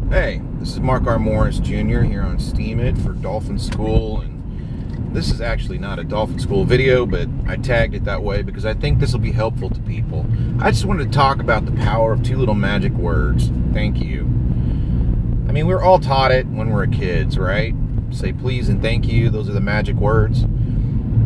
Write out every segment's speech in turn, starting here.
Hey, this is Mark R. Morris Jr. here on Steam It for Dolphin School, and this is actually not a Dolphin School video, but I tagged it that way because I think this will be helpful to people. I just wanted to talk about the power of two little magic words. Thank you. I mean, we're all taught it when we're kids, right? Say please and thank you, those are the magic words.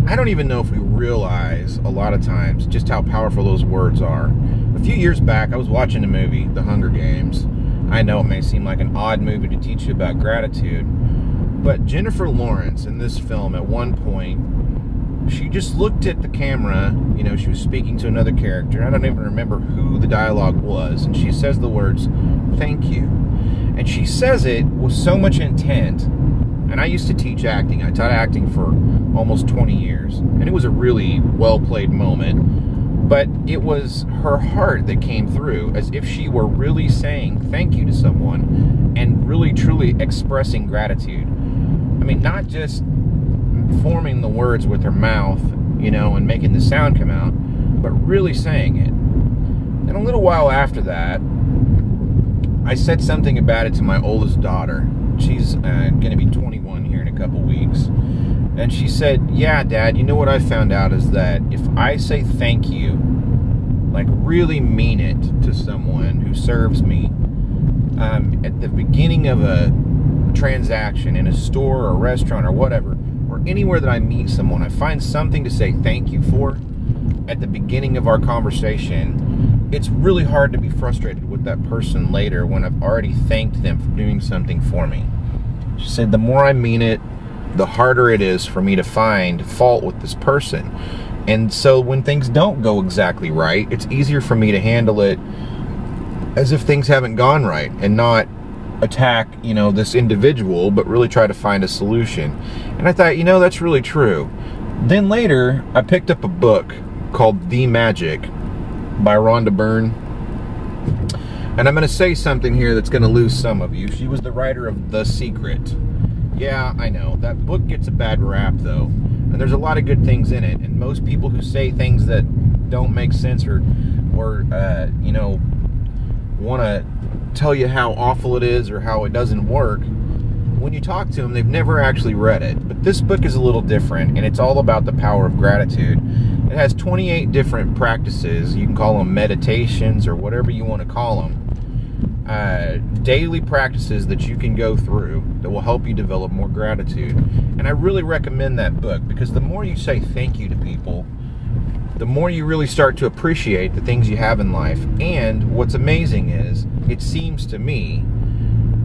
I don't even know if we realize a lot of times just how powerful those words are. A few years back, I was watching a movie, The Hunger Games. I know it may seem like an odd movie to teach you about gratitude, but Jennifer Lawrence in this film at one point, she just looked at the camera, you know, she was speaking to another character. I don't even remember who the dialogue was, and she says the words, "Thank you." And she says it with so much intent. And I used to teach acting. I taught acting for almost 20 years, and it was a really well-played moment. But it was her heart that came through, as if she were really saying thank you to someone and really truly expressing gratitude. I mean, not just forming the words with her mouth, you know, and making the sound come out, but really saying it. And a little while after that, I said something about it to my oldest daughter. She's going to be 21 here in a couple weeks. And she said, "Yeah, Dad, you know what I found out is that if I say thank you, like really mean it to someone who serves me, at the beginning of a transaction in a store or a restaurant or whatever, or anywhere that I meet someone, I find something to say thank you for at the beginning of our conversation, it's really hard to be frustrated with that person later when I've already thanked them for doing something for me." She said, "The more I mean it, the harder it is for me to find fault with this person. And so when things don't go exactly right, it's easier for me to handle it as if things haven't gone right and not attack, you know, this individual, but really try to find a solution." And I thought, you know, that's really true. Then later, I picked up a book called The Magic by Rhonda Byrne. And I'm going to say something here that's going to lose some of you. She was the writer of The Secret. Yeah, I know. That book gets a bad rap, though. And there's a lot of good things in it. And most people who say things that don't make sense or you know, want to tell you how awful it is or how it doesn't work, when you talk to them, they've never actually read it. But this book is a little different, and it's all about the power of gratitude. It has 28 different practices. You can call them meditations or whatever you want to call them. Daily practices that you can go through that will help you develop more gratitude. And I really recommend that book because the more you say thank you to people, the more you really start to appreciate the things you have in life. And what's amazing is, it seems to me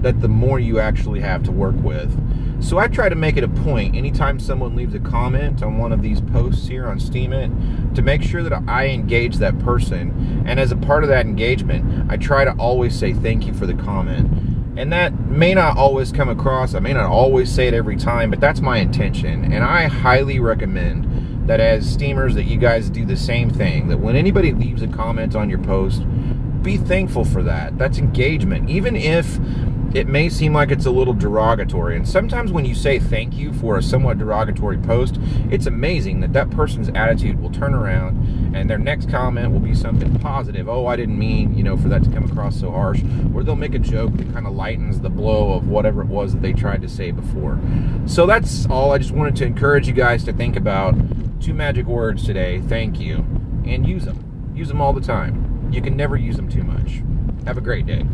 that the more you actually have to work with. So I try to make it a point anytime someone leaves a comment on one of these posts here on Steam It to make sure that I engage that person. And as a part of that engagement, I try to always say thank you for the comment. And that may not always come across, I may not always say it every time, but that's my intention. And I highly recommend that as Steamers that you guys do the same thing, that when anybody leaves a comment on your post, be thankful for that. That's engagement. Even if it may seem like it's a little derogatory. And sometimes when you say thank you for a somewhat derogatory post, it's amazing that that person's attitude will turn around and their next comment will be something positive. "Oh, I didn't mean, you know, for that to come across so harsh." Or they'll make a joke that kind of lightens the blow of whatever it was that they tried to say before. So that's all. I just wanted to encourage you guys to think about two magic words today, thank you, and use them. Use them all the time. You can never use them too much. Have a great day.